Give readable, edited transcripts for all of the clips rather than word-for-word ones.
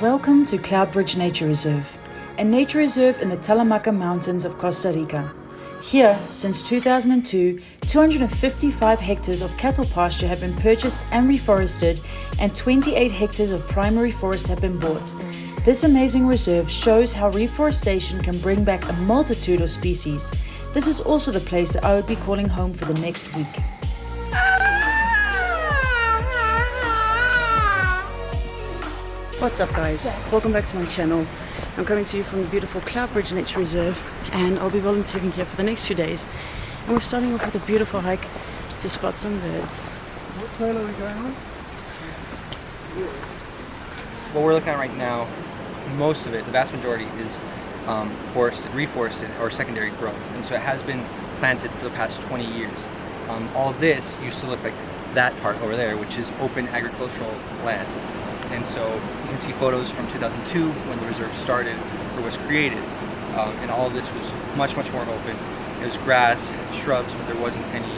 Welcome to Cloudbridge Nature Reserve, a nature reserve in the Talamaca Mountains of Costa Rica. Here, since 2002, 255 hectares of cattle pasture have been purchased and reforested, and 28 hectares of primary forest have been bought. This amazing reserve shows how reforestation can bring back a multitude of species. This is also the place that I would be calling home for the next week. What's up, guys? Welcome back to my channel. I'm coming to you from the beautiful Cloudbridge Nature Reserve, and I'll be volunteering here for the next few days. And we're starting off with a beautiful hike to spot some birds. What trail are we going on? What we're looking at right now, most of it, the vast majority, is reforested or secondary growth, and so it has been planted for the past 20 years. All of this used to look like that part over there, which is open agricultural land. And so you can see photos from 2002 when the reserve started or was created, and all of this was much more open. It was grass, shrubs, but there wasn't any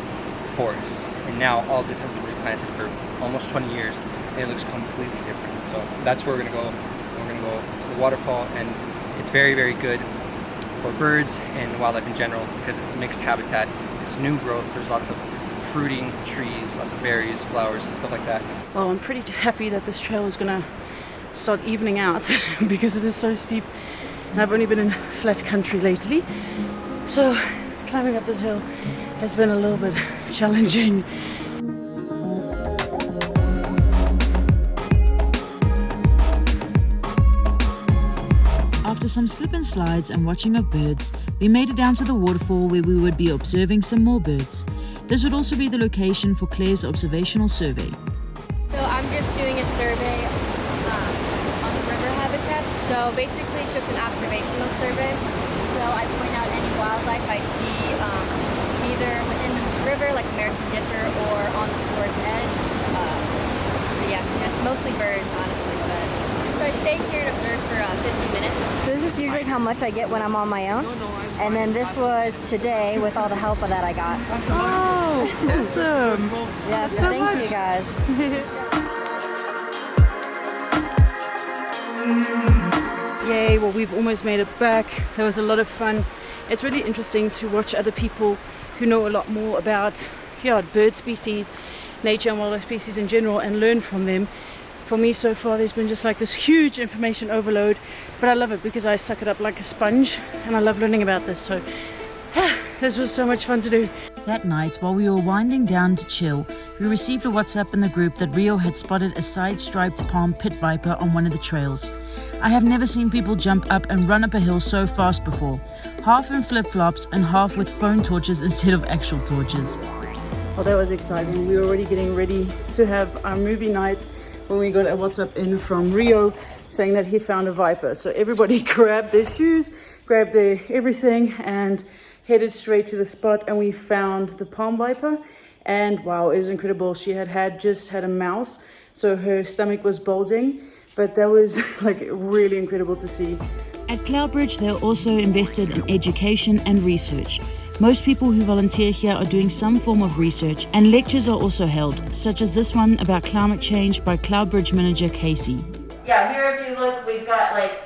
forest. And now all of this has been replanted for almost 20 years, and it looks completely different. So that's where we're gonna go. We're gonna go to the waterfall, and it's very good for birds and wildlife in general because it's mixed habitat. It's new growth. There's lots of fruiting trees, lots of berries, flowers, and stuff like that. Well, I'm pretty happy that this trail is gonna start evening out because it is so steep, and I've only been in flat country lately, so climbing up this hill has been a little bit challenging. After some slip and slides and watching of birds, we made it down to the waterfall where we would be observing some more birds. This would also be the location for Claire's observational survey. So I'm just doing a survey on the river habitats. So basically it's just an observational survey. So I point out any wildlife I see either within the river, like American Dipper, or on the forest edge. So yeah, just mostly birds, honestly. So I stayed here and observed for 50 minutes. So this is usually how much I get when I'm on my own. And then this was today with all the help that I got. Oh, awesome. Yeah, so thank you guys. Yay, well, we've almost made it back. That was a lot of fun. It's really interesting to watch other people who know a lot more about bird species, nature and wildlife species in general, and learn from them. For me so far there's been just like this huge information overload, but I love it because I suck it up like a sponge, and I love learning about this. So this was so much fun to do. That night, while we were winding down to chill, we received a WhatsApp in the group that Rio had spotted a side-striped palm pit viper on one of the trails. I have never seen people jump up and run up a hill so fast before, half in flip-flops and half with phone torches instead of actual torches. Well, that was exciting. We were already getting ready to have our movie night when we got a WhatsApp in from Rio saying that he found a viper. So everybody grabbed their shoes, grabbed their everything, and headed straight to the spot, and we found the palm viper. And wow, it was incredible. She had just had a mouse, so her stomach was bulging, but that was like really incredible to see. At Cloudbridge, they're also invested in education and research. Most people who volunteer here are doing some form of research, and lectures are also held, such as this one about climate change by Cloudbridge manager Casey. Yeah, here if you look, we've got like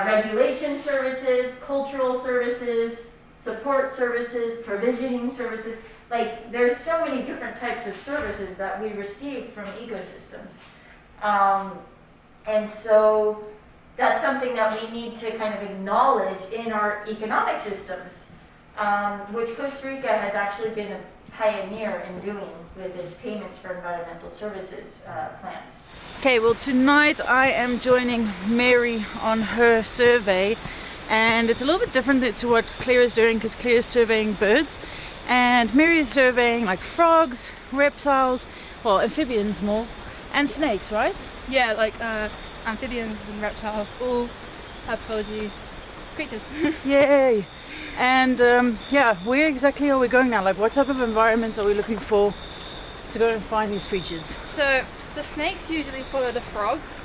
regulation services, cultural services, support services, provisioning services. Like there's so many different types of services that we receive from ecosystems. And so that's something that we need to kind of acknowledge in our economic systems. Which Costa Rica has actually been a pioneer in doing with its payments for environmental services plans. Okay, well tonight I am joining Mary on her survey, and it's a little bit different to what Claire is doing because Claire is surveying birds and Mary is surveying like frogs, reptiles, well amphibians more, and snakes, right? Yeah, like amphibians and reptiles, all herpetology creatures. Yay! And where exactly are we going now? Like what type of environment are we looking for to go and find these creatures? So the snakes usually follow the frogs,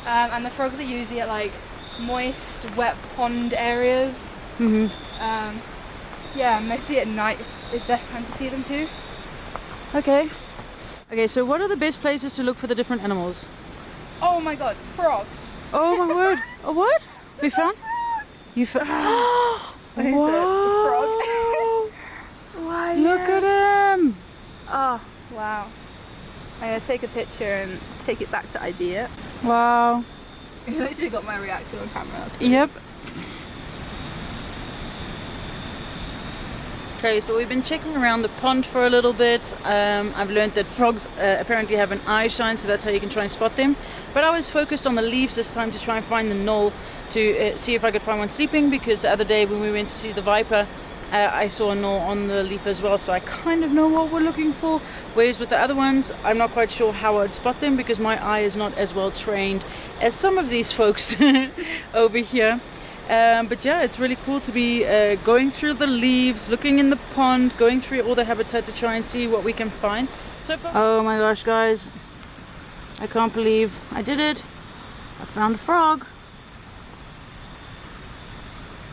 and the frogs are usually at like moist, wet pond areas. Mostly at night is best time to see them too. Okay, so what are the best places to look for the different animals? Oh my god, frog. Oh my word! A what? We found? You found? Wow! Why? Look at him! Oh, wow. I'm gonna take a picture and take it back to ID it. Wow. You literally got my reaction on camera. Yep. Okay, so we've been checking around the pond for a little bit. I've learned that frogs apparently have an eye shine, so that's how you can try and spot them. But I was focused on the leaves this time to try and find the knoll to see if I could find one sleeping, because the other day when we went to see the viper, I saw a knoll on the leaf as well, so I kind of know what we're looking for. Whereas with the other ones, I'm not quite sure how I'd spot them because my eye is not as well trained as some of these folks over here. But yeah, it's really cool to be going through the leaves, looking in the pond, going through all the habitat to try and see what we can find. So oh my gosh, guys, I can't believe I did it. I found a frog.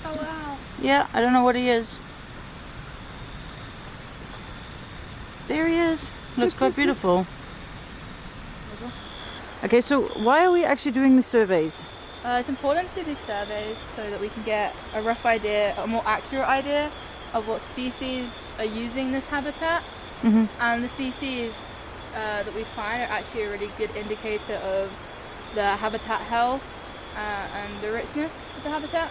Oh wow. Yeah, I don't know what he is. There he is. Looks quite beautiful. Okay, so why are we actually doing the surveys? It's important to do these surveys so that we can get a rough idea, a more accurate idea of what species are using this habitat. Mm-hmm. And the species that we find are actually a really good indicator of the habitat health and the richness of the habitat.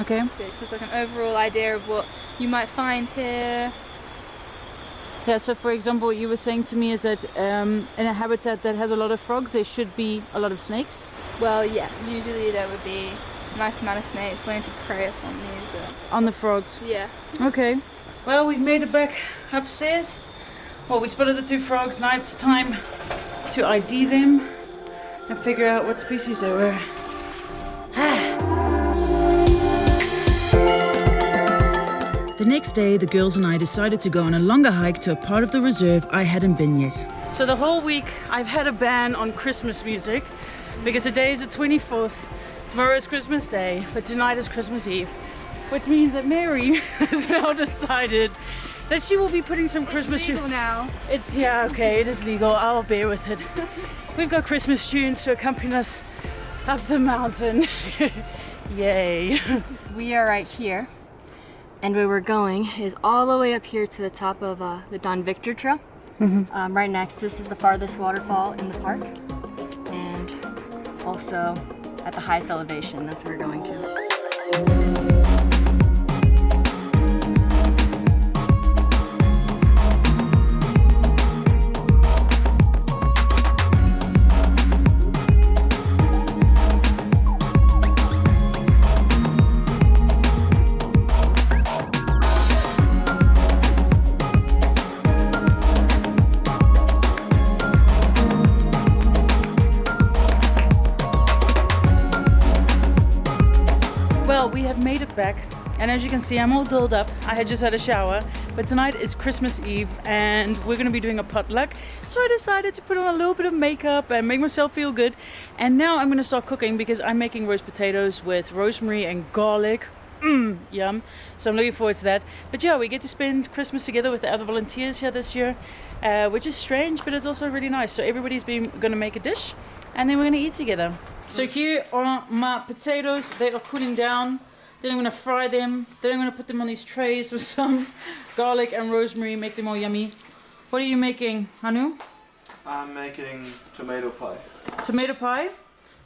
Okay. So it's just like an overall idea of what you might find here. Yeah, so for example, what you were saying to me is that in a habitat that has a lot of frogs, there should be a lot of snakes. Well, yeah, usually there would be a nice amount of snakes wanting to prey upon these. On the frogs. Yeah. Okay. Well, we've made it back upstairs. Well, we spotted the 2 frogs. Now it's time to ID them and figure out what species they were. The next day, the girls and I decided to go on a longer hike to a part of the reserve I hadn't been yet. So the whole week I've had a ban on Christmas music because today is the 24th, tomorrow is Christmas Day, but tonight is Christmas Eve, which means that Mary has now decided that she will be putting some Christmas tunes. now. It's, yeah, okay, it is legal, I'll bear with it. We've got Christmas tunes to accompany us up the mountain. Yay. We are right here, and where we're going is all the way up here to the top of the Don Victor Trail. Mm-hmm. Right next, this is the farthest waterfall in the park, and also at the highest elevation, that's where we're going to. Well, we have made it back, and as you can see, I'm all dolled up. I had just had a shower, but tonight is Christmas Eve, and we're going to be doing a potluck. So I decided to put on a little bit of makeup and make myself feel good. And now I'm going to start cooking because I'm making roast potatoes with rosemary and garlic. Yum. So I'm looking forward to that. But yeah, we get to spend Christmas together with the other volunteers here this year, which is strange, but it's also really nice. So everybody's going to make a dish, and then we're going to eat together. So here are my potatoes. They are cooling down. Then I'm going to fry them. Then I'm going to put them on these trays with some garlic and rosemary, make them all yummy. What are you making, Hanu? I'm making tomato pie. Tomato pie.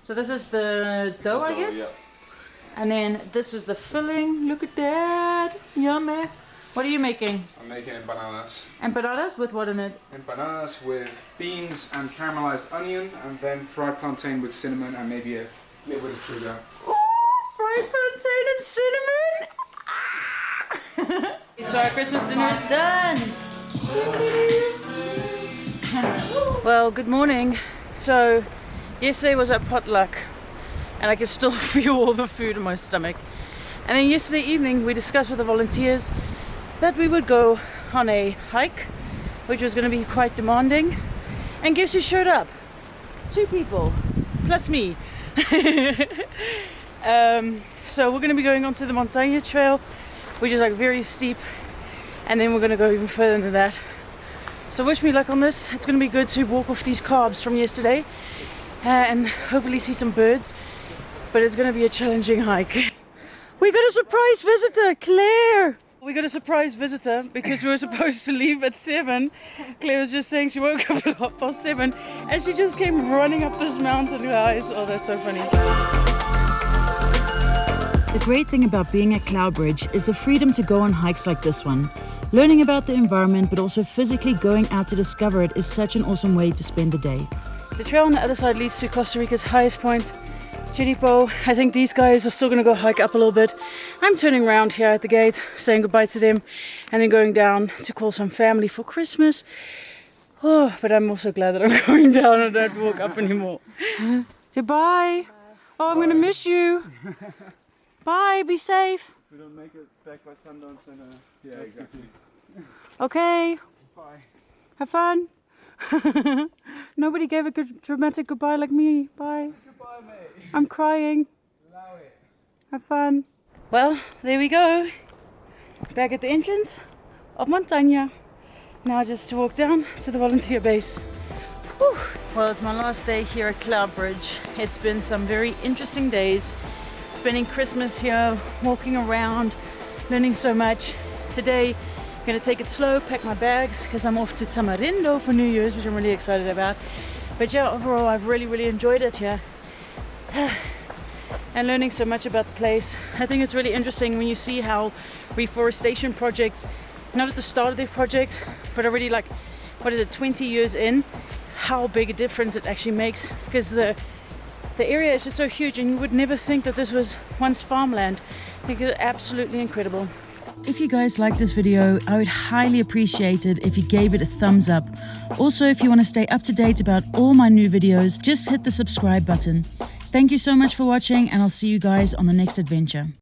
So this is the dough, I guess? Yeah. And then this is the filling. Look at that. Yummy. What are you making? I'm making empanadas. Empanadas with what in it? Empanadas with beans and caramelized onion, and then fried plantain with cinnamon and maybe a little bit of sugar. Ooh, fried plantain and cinnamon. So our Christmas dinner is done. Well, good morning. So yesterday was our potluck, and I can still feel all the food in my stomach. And then yesterday evening we discussed with the volunteers that we would go on a hike, which was going to be quite demanding. And guess who showed up? 2 people, plus me. So we're going to be going onto the Montagne Trail, which is like very steep, and then we're going to go even further than that. So wish me luck on this. It's going to be good to walk off these carbs from yesterday and hopefully see some birds. but it's going to be a challenging hike. We got a surprise visitor, Claire. We got a surprise visitor because we were supposed to leave at 7. Claire was just saying she woke up at 7:30 and she just came running up this mountain, guys. Oh, that's so funny. The great thing about being at Cloudbridge is the freedom to go on hikes like this one. Learning about the environment but also physically going out to discover it is such an awesome way to spend the day. The trail on the other side leads to Costa Rica's highest point, Chirripó. I think these guys are still going to go hike up a little bit. I'm turning around here at the gate, saying goodbye to them, and then going down to call some family for Christmas. Oh, but I'm also glad that I'm going down and don't walk up anymore. Goodbye. Oh, I'm going to miss you. Bye, be safe. We don't make it back by Sundance and yeah, exactly. Okay. Bye. Have fun. Nobody gave a good dramatic goodbye like me. Bye. Goodbye, mate. I'm crying. Allow it. Have fun. Well, there we go. Back at the entrance of Montaña. Now just to walk down to the volunteer base. Whew. Well, it's my last day here at Cloudbridge. It's been some very interesting days. Spending Christmas here, walking around, learning so much. Today, I'm going to take it slow, pack my bags, because I'm off to Tamarindo for New Year's, which I'm really excited about. But yeah, overall, I've really enjoyed it here. And learning so much about the place. I think it's really interesting when you see how reforestation projects, not at the start of their project, but already like, 20 years in, how big a difference it actually makes. Because the area is just so huge and you would never think that this was once farmland. I think it's absolutely incredible. If you guys like this video, I would highly appreciate it if you gave it a thumbs up. Also, if you want to stay up to date about all my new videos, just hit the subscribe button. Thank you so much for watching, and I'll see you guys on the next adventure.